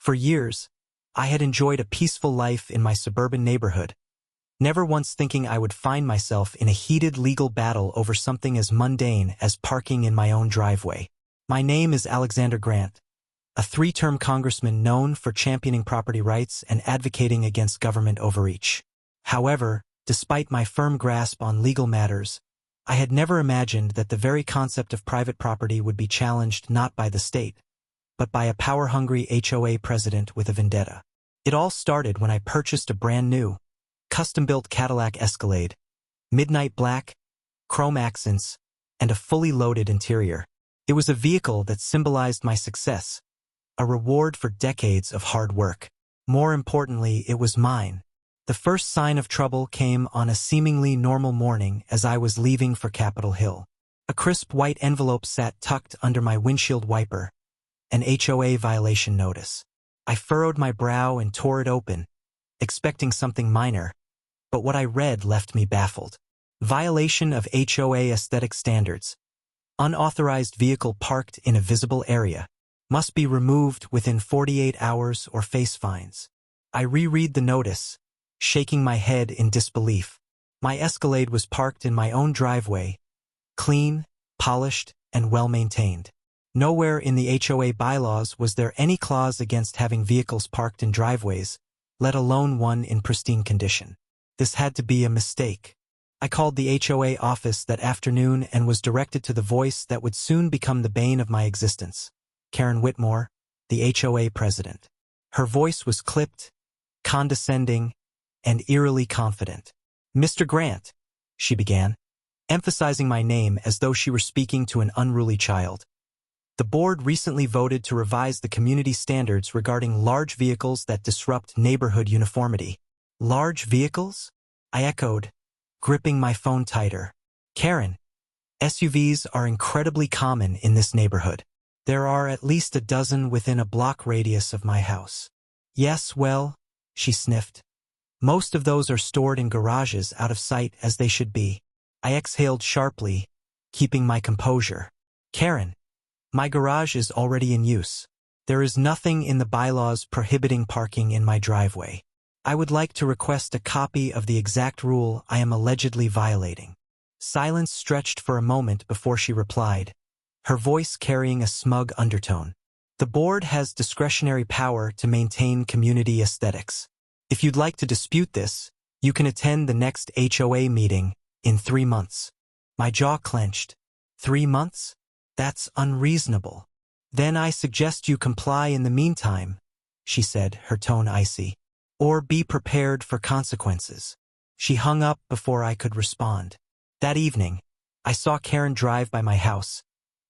For years, I had enjoyed a peaceful life in my suburban neighborhood, never once thinking I would find myself in a heated legal battle over something as mundane as parking in my own driveway. My name is Alexander Grant, a three-term congressman known for championing property rights and advocating against government overreach. However, despite my firm grasp on legal matters, I had never imagined that the very concept of private property would be challenged not by the state, but by a power-hungry HOA president with a vendetta. It all started when I purchased a brand-new, custom-built Cadillac Escalade, midnight black, chrome accents, and a fully loaded interior. It was a vehicle that symbolized my success, a reward for decades of hard work. More importantly, it was mine. The first sign of trouble came on a seemingly normal morning as I was leaving for Capitol Hill. A crisp white envelope sat tucked under my windshield wiper, an HOA violation notice. I furrowed my brow and tore it open, expecting something minor, but what I read left me baffled. Violation of HOA aesthetic standards. Unauthorized vehicle parked in a visible area. Must be removed within 48 hours or face fines. I reread the notice, shaking my head in disbelief. My Escalade was parked in my own driveway, clean, polished, and well-maintained. Nowhere in the HOA bylaws was there any clause against having vehicles parked in driveways, let alone one in pristine condition. This had to be a mistake. I called the HOA office that afternoon and was directed to the voice that would soon become the bane of my existence, Karen Whitmore, the HOA president. Her voice was clipped, condescending, and eerily confident. "Mr. Grant," she began, emphasizing my name as though she were speaking to an unruly child. "The board recently voted to revise the community standards regarding large vehicles that disrupt neighborhood uniformity." "Large vehicles?" I echoed, gripping my phone tighter. "Karen, SUVs are incredibly common in this neighborhood. There are at least a dozen within a block radius of my house." "Yes, well," she sniffed. "Most of those are stored in garages out of sight as they should be." I exhaled sharply, keeping my composure. "Karen, my garage is already in use. There is nothing in the bylaws prohibiting parking in my driveway. I would like to request a copy of the exact rule I am allegedly violating." Silence stretched for a moment before she replied, her voice carrying a smug undertone. "The board has discretionary power to maintain community aesthetics. If you'd like to dispute this, you can attend the next HOA meeting in 3 months." My jaw clenched. 3 months? That's unreasonable. "Then I suggest you comply in the meantime," she said, her tone icy. "Or be prepared for consequences." She hung up before I could respond. That evening, I saw Karen drive by my house,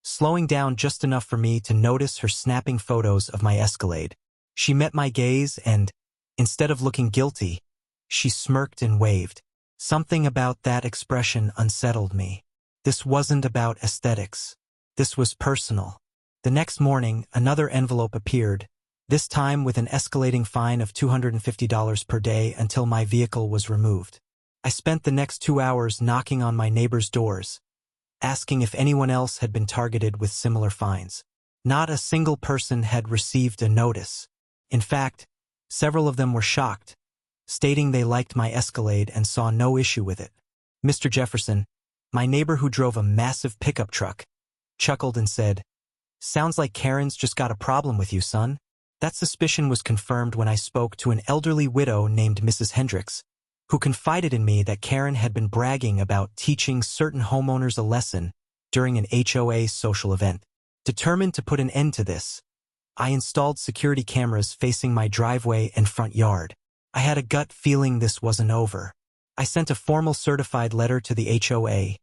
slowing down just enough for me to notice her snapping photos of my Escalade. She met my gaze and, instead of looking guilty, she smirked and waved. Something about that expression unsettled me. This wasn't about aesthetics. This was personal. The next morning, another envelope appeared, this time with an escalating fine of $250 per day until my vehicle was removed. I spent the next 2 hours knocking on my neighbors' doors, asking if anyone else had been targeted with similar fines. Not a single person had received a notice. In fact, several of them were shocked, stating they liked my Escalade and saw no issue with it. Mr. Jefferson, my neighbor who drove a massive pickup truck, chuckled and said, "Sounds like Karen's just got a problem with you, son." That suspicion was confirmed when I spoke to an elderly widow named Mrs. Hendricks, who confided in me that Karen had been bragging about teaching certain homeowners a lesson during an HOA social event. Determined to put an end to this, I installed security cameras facing my driveway and front yard. I had a gut feeling this wasn't over. I sent a formal certified letter to the HOA,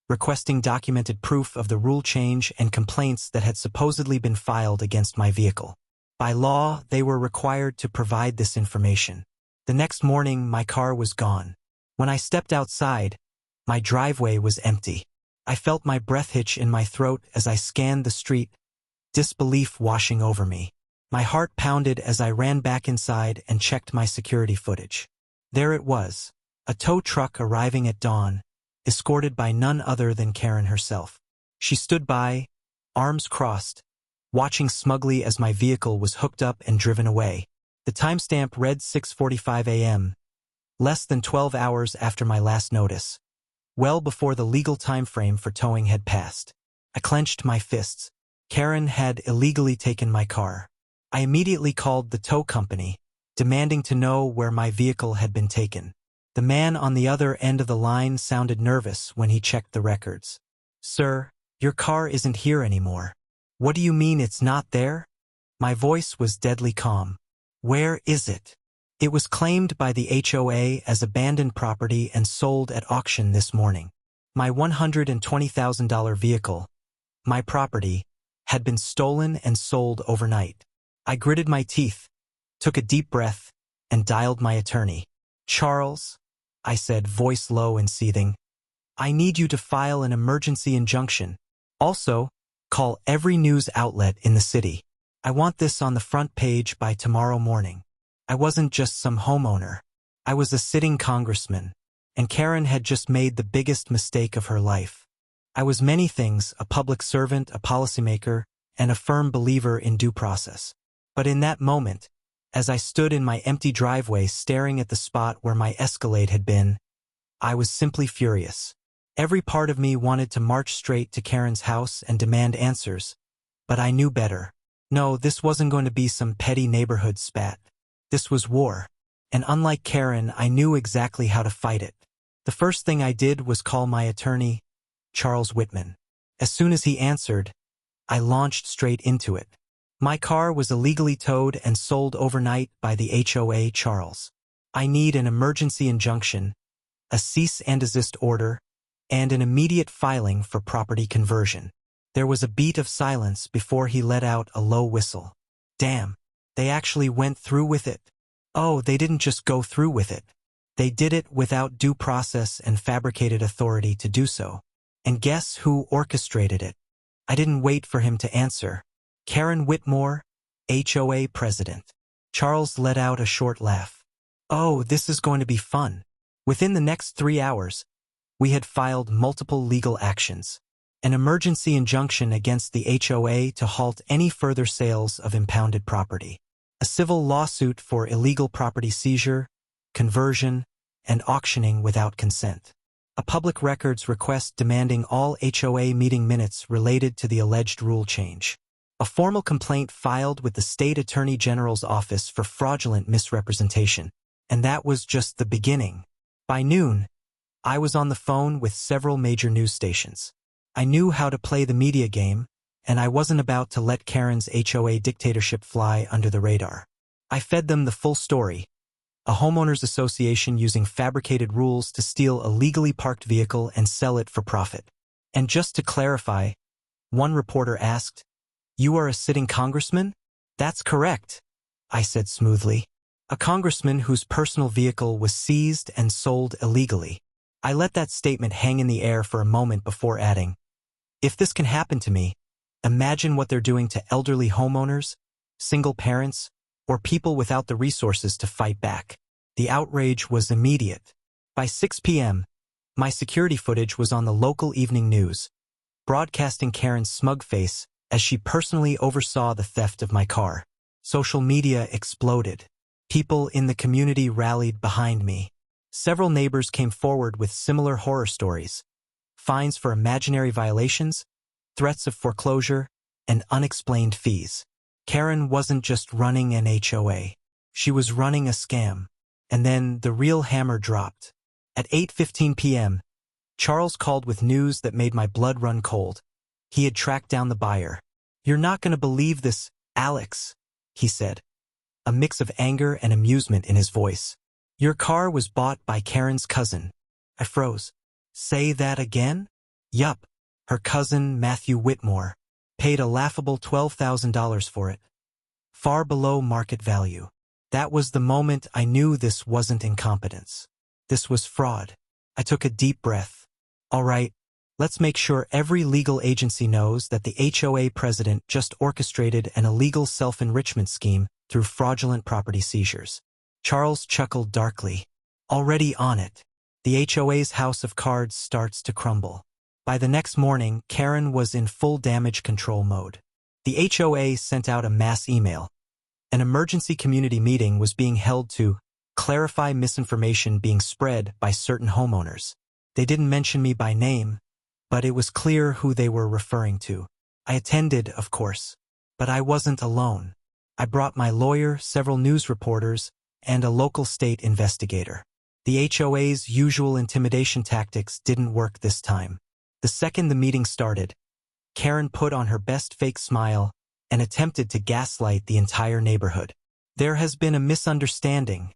requesting documented proof of the rule change and complaints that had supposedly been filed against my vehicle. By law, they were required to provide this information. The next morning, my car was gone. When I stepped outside, my driveway was empty. I felt my breath hitch in my throat as I scanned the street, disbelief washing over me. My heart pounded as I ran back inside and checked my security footage. There it was, a tow truck arriving at dawn, escorted by none other than Karen herself. She stood by, arms crossed, watching smugly as my vehicle was hooked up and driven away. The timestamp read 6:45 a.m., less than 12 hours after my last notice, well before the legal time frame for towing had passed. I clenched my fists. Karen had illegally taken my car. I immediately called the tow company, demanding to know where my vehicle had been taken. The man on the other end of the line sounded nervous when he checked the records. "Sir, your car isn't here anymore." "What do you mean it's not there?" My voice was deadly calm. "Where is it?" "It was claimed by the HOA as abandoned property and sold at auction this morning. My $120,000 vehicle, my property, had been stolen and sold overnight." I gritted my teeth, took a deep breath, and dialed my attorney. "Charles," I said, voice low and seething, "I need you to file an emergency injunction. Also, call every news outlet in the city. I want this on the front page by tomorrow morning." I wasn't just some homeowner. I was a sitting congressman, and Karen had just made the biggest mistake of her life. I was many things: a public servant, a policymaker, and a firm believer in due process. But in that moment, as I stood in my empty driveway staring at the spot where my Escalade had been, I was simply furious. Every part of me wanted to march straight to Karen's house and demand answers, but I knew better. No, this wasn't going to be some petty neighborhood spat. This was war, and unlike Karen, I knew exactly how to fight it. The first thing I did was call my attorney, Charles Whitman. As soon as he answered, I launched straight into it. My car was illegally towed and sold overnight by the HOA. "Charles, I need an emergency injunction, a cease and desist order, and an immediate filing for property conversion." There was a beat of silence before he let out a low whistle. "Damn, they actually went through with it." "Oh, they didn't just go through with it. They did it without due process and fabricated authority to do so. And guess who orchestrated it?" I didn't wait for him to answer. "Karen Whitmore, HOA president." Charles let out a short laugh. "Oh, this is going to be fun." Within the next 3 hours, we had filed multiple legal actions. An emergency injunction against the HOA to halt any further sales of impounded property. A civil lawsuit for illegal property seizure, conversion, and auctioning without consent. A public records request demanding all HOA meeting minutes related to the alleged rule change. A formal complaint filed with the State Attorney General's office for fraudulent misrepresentation. And that was just the beginning. By noon, I was on the phone with several major news stations. I knew how to play the media game, and I wasn't about to let Karen's HOA dictatorship fly under the radar. I fed them the full story. A homeowners association using fabricated rules to steal a legally parked vehicle and sell it for profit. And just to clarify, one reporter asked, "You are a sitting congressman?" "That's correct," I said smoothly. "A congressman whose personal vehicle was seized and sold illegally." I let that statement hang in the air for a moment before adding, "If this can happen to me, imagine what they're doing to elderly homeowners, single parents, or people without the resources to fight back." The outrage was immediate. By 6 p.m., my security footage was on the local evening news, broadcasting Karen's smug face as she personally oversaw the theft of my car. Social media exploded. People in the community rallied behind me. Several neighbors came forward with similar horror stories: fines for imaginary violations, threats of foreclosure, and unexplained fees. Karen wasn't just running an HOA. She was running a scam. And then the real hammer dropped. At 8:15 p.m., Charles called with news that made my blood run cold. He had tracked down the buyer. "You're not going to believe this, Alex," he said, a mix of anger and amusement in his voice. "Your car was bought by Karen's cousin." I froze. "Say that again?" "Yup. Her cousin, Matthew Whitmore, paid a laughable $12,000 for it. Far below market value." That was the moment I knew this wasn't incompetence. This was fraud. I took a deep breath. All right, let's make sure every legal agency knows that the HOA president just orchestrated an illegal self-enrichment scheme through fraudulent property seizures. Charles chuckled darkly. "Already on it. The HOA's house of cards starts to crumble." By the next morning, Karen was in full damage control mode. The HOA sent out a mass email. An emergency community meeting was being held to clarify misinformation being spread by certain homeowners. They didn't mention me by name, but it was clear who they were referring to. I attended, of course, but I wasn't alone. I brought my lawyer, several news reporters, and a local state investigator. The HOA's usual intimidation tactics didn't work this time. The second the meeting started, Karen put on her best fake smile and attempted to gaslight the entire neighborhood. "There has been a misunderstanding,"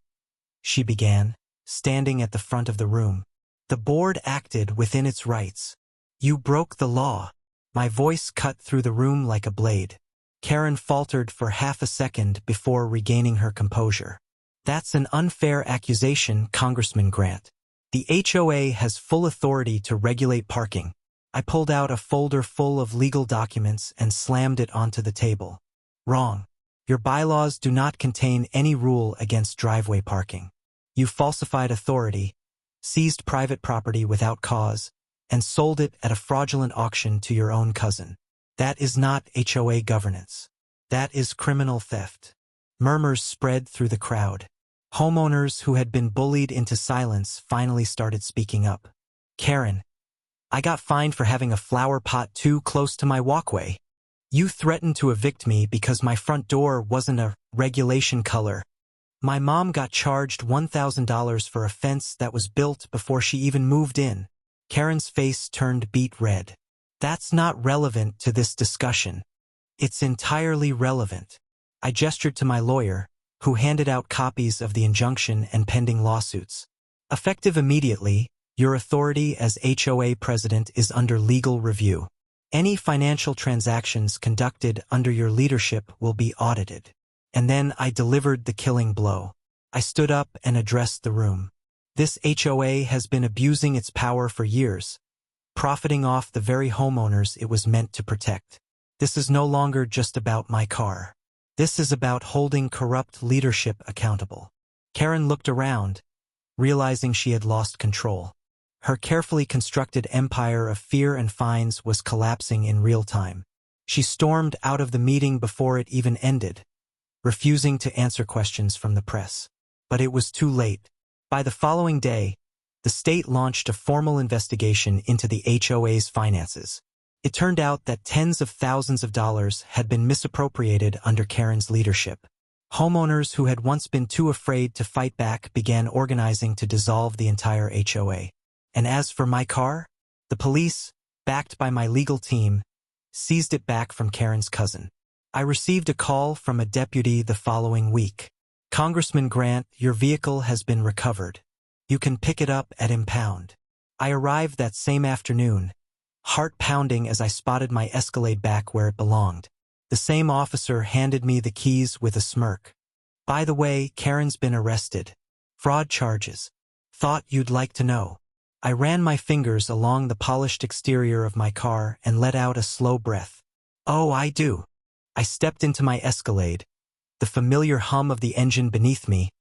she began, standing at the front of the room. "The board acted within its rights. You broke the law." My voice cut through the room like a blade. Karen faltered for half a second before regaining her composure. "That's an unfair accusation, Congressman Grant. The HOA has full authority to regulate parking." I pulled out a folder full of legal documents and slammed it onto the table. "Wrong. Your bylaws do not contain any rule against driveway parking. You falsified authority, seized private property without cause, and sold it at a fraudulent auction to your own cousin. That is not HOA governance. That is criminal theft." Murmurs spread through the crowd. Homeowners who had been bullied into silence finally started speaking up. "Karen, I got fined for having a flower pot too close to my walkway. You threatened to evict me because my front door wasn't a regulation color. My mom got charged $1,000 for a fence that was built before she even moved in." Karen's face turned beet red. "That's not relevant to this discussion." "It's entirely relevant." I gestured to my lawyer, who handed out copies of the injunction and pending lawsuits. "Effective immediately, your authority as HOA president is under legal review. Any financial transactions conducted under your leadership will be audited." And then I delivered the killing blow. I stood up and addressed the room. "This HOA has been abusing its power for years, profiting off the very homeowners it was meant to protect. This is no longer just about my car. This is about holding corrupt leadership accountable." Karen looked around, realizing she had lost control. Her carefully constructed empire of fear and fines was collapsing in real time. She stormed out of the meeting before it even ended, refusing to answer questions from the press. But it was too late. By the following day, the state launched a formal investigation into the HOA's finances. It turned out that tens of thousands of dollars had been misappropriated under Karen's leadership. Homeowners who had once been too afraid to fight back began organizing to dissolve the entire HOA. And as for my car, the police, backed by my legal team, seized it back from Karen's cousin. I received a call from a deputy the following week. "Congressman Grant, your vehicle has been recovered. You can pick it up at impound." I arrived that same afternoon, heart pounding as I spotted my Escalade back where it belonged. The same officer handed me the keys with a smirk. "By the way, Karen's been arrested. Fraud charges. Thought you'd like to know." I ran my fingers along the polished exterior of my car and let out a slow breath. "Oh, I do." I stepped into my Escalade, the familiar hum of the engine beneath me,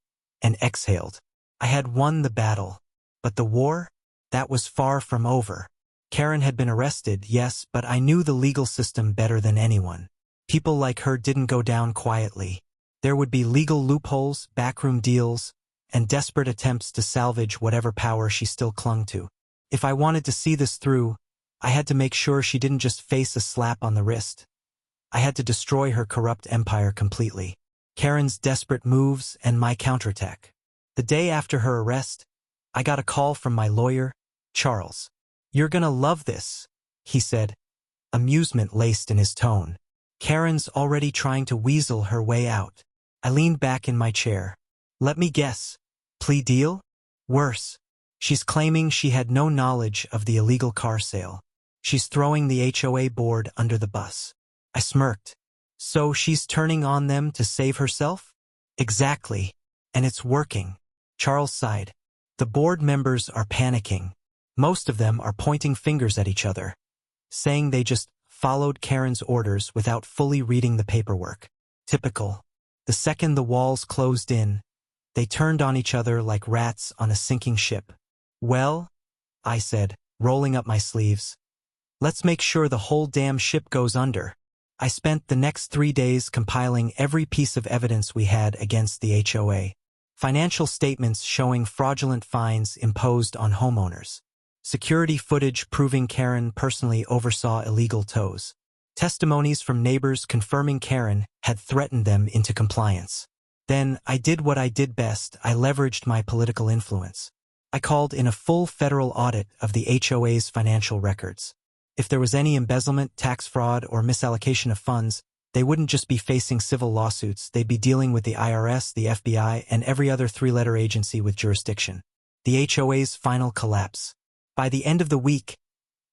and exhaled. I had won the battle, but the war? That was far from over. Karen had been arrested, yes, but I knew the legal system better than anyone. People like her didn't go down quietly. There would be legal loopholes, backroom deals, and desperate attempts to salvage whatever power she still clung to. If I wanted to see this through, I had to make sure she didn't just face a slap on the wrist. I had to destroy her corrupt empire completely. Karen's desperate moves and my counterattack. The day after her arrest, I got a call from my lawyer, Charles. "You're gonna love this," he said, amusement laced in his tone. "Karen's already trying to weasel her way out." I leaned back in my chair. "Let me guess. Plea deal?" "Worse. She's claiming she had no knowledge of the illegal car sale. She's throwing the HOA board under the bus." I smirked. "So she's turning on them to save herself?" "Exactly. And it's working." Charles sighed. "The board members are panicking. Most of them are pointing fingers at each other, saying they just followed Karen's orders without fully reading the paperwork. Typical. The second the walls closed in, they turned on each other like rats on a sinking ship." "Well," I said, rolling up my sleeves, "let's make sure the whole damn ship goes under." I spent the next 3 days compiling every piece of evidence we had against the HOA. Financial statements showing fraudulent fines imposed on homeowners. Security footage proving Karen personally oversaw illegal tows. Testimonies from neighbors confirming Karen had threatened them into compliance. Then, I did what I did best. I leveraged my political influence. I called in a full federal audit of the HOA's financial records. If there was any embezzlement, tax fraud, or misallocation of funds, they wouldn't just be facing civil lawsuits, they'd be dealing with the IRS, the FBI, and every other three-letter agency with jurisdiction. The HOA's final collapse. By the end of the week,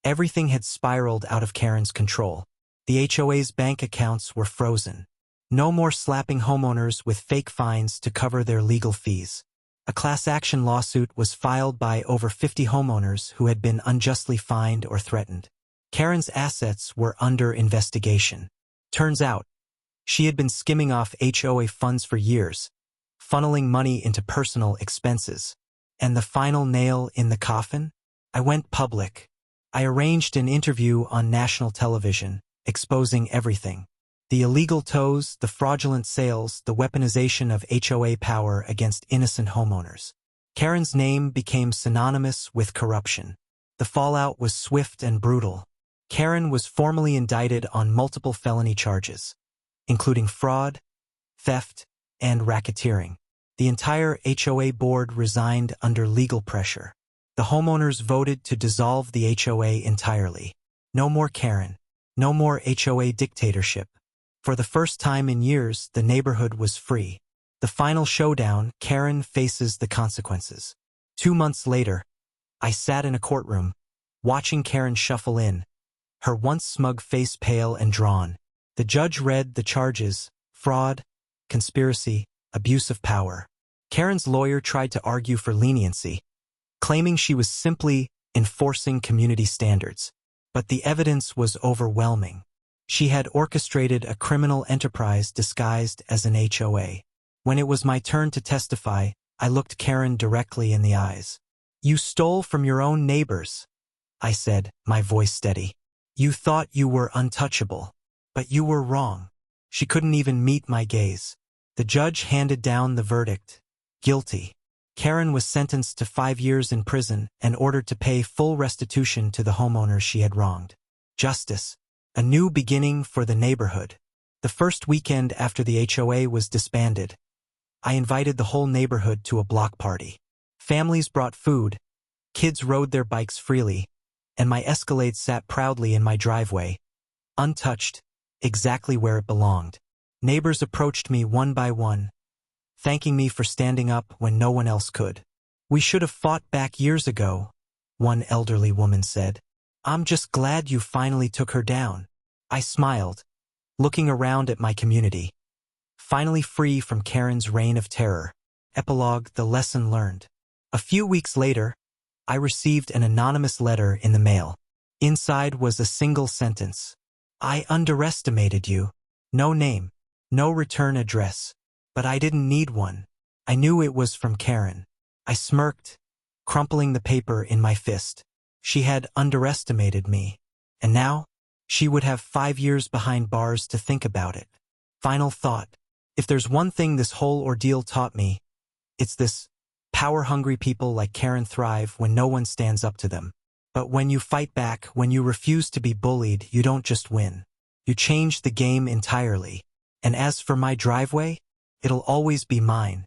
everything had spiraled out of Karen's control. The HOA's bank accounts were frozen. No more slapping homeowners with fake fines to cover their legal fees. A class action lawsuit was filed by over 50 homeowners who had been unjustly fined or threatened. Karen's assets were under investigation. Turns out, she had been skimming off HOA funds for years, funneling money into personal expenses. And the final nail in the coffin? I went public. I arranged an interview on national television, exposing everything. The illegal tows, the fraudulent sales, the weaponization of HOA power against innocent homeowners. Karen's name became synonymous with corruption. The fallout was swift and brutal. Karen was formally indicted on multiple felony charges, including fraud, theft, and racketeering. The entire HOA board resigned under legal pressure. The homeowners voted to dissolve the HOA entirely. No more Karen. No more HOA dictatorship. For the first time in years, the neighborhood was free. The final showdown, Karen faces the consequences. 2 months later, I sat in a courtroom, watching Karen shuffle in, her once smug face pale and drawn. The judge read the charges: fraud, conspiracy, abuse of power. Karen's lawyer tried to argue for leniency, claiming she was simply enforcing community standards. But the evidence was overwhelming. She had orchestrated a criminal enterprise disguised as an HOA. When it was my turn to testify, I looked Karen directly in the eyes. "You stole from your own neighbors," I said, my voice steady. "You thought you were untouchable. But you were wrong." She couldn't even meet my gaze. The judge handed down the verdict: guilty. Karen was sentenced to 5 years in prison and ordered to pay full restitution to the homeowners she had wronged. Justice. A new beginning for the neighborhood. The first weekend after the HOA was disbanded, I invited the whole neighborhood to a block party. Families brought food, kids rode their bikes freely, and my Escalade sat proudly in my driveway, untouched, exactly where it belonged. Neighbors approached me one by one, thanking me for standing up when no one else could. "We should have fought back years ago," one elderly woman said. "I'm just glad you finally took her down." I smiled, looking around at my community. Finally free from Karen's reign of terror. Epilogue: the lesson learned. A few weeks later, I received an anonymous letter in the mail. Inside was a single sentence: "I underestimated you. No name, no return address." But I didn't need one. I knew it was from Karen. I smirked, crumpling the paper in my fist. She had underestimated me. And now, she would have 5 years behind bars to think about it. Final thought. If there's one thing this whole ordeal taught me, it's this: power-hungry people like Karen thrive when no one stands up to them. But when you fight back, when you refuse to be bullied, you don't just win. You change the game entirely. And as for my driveway, it'll always be mine.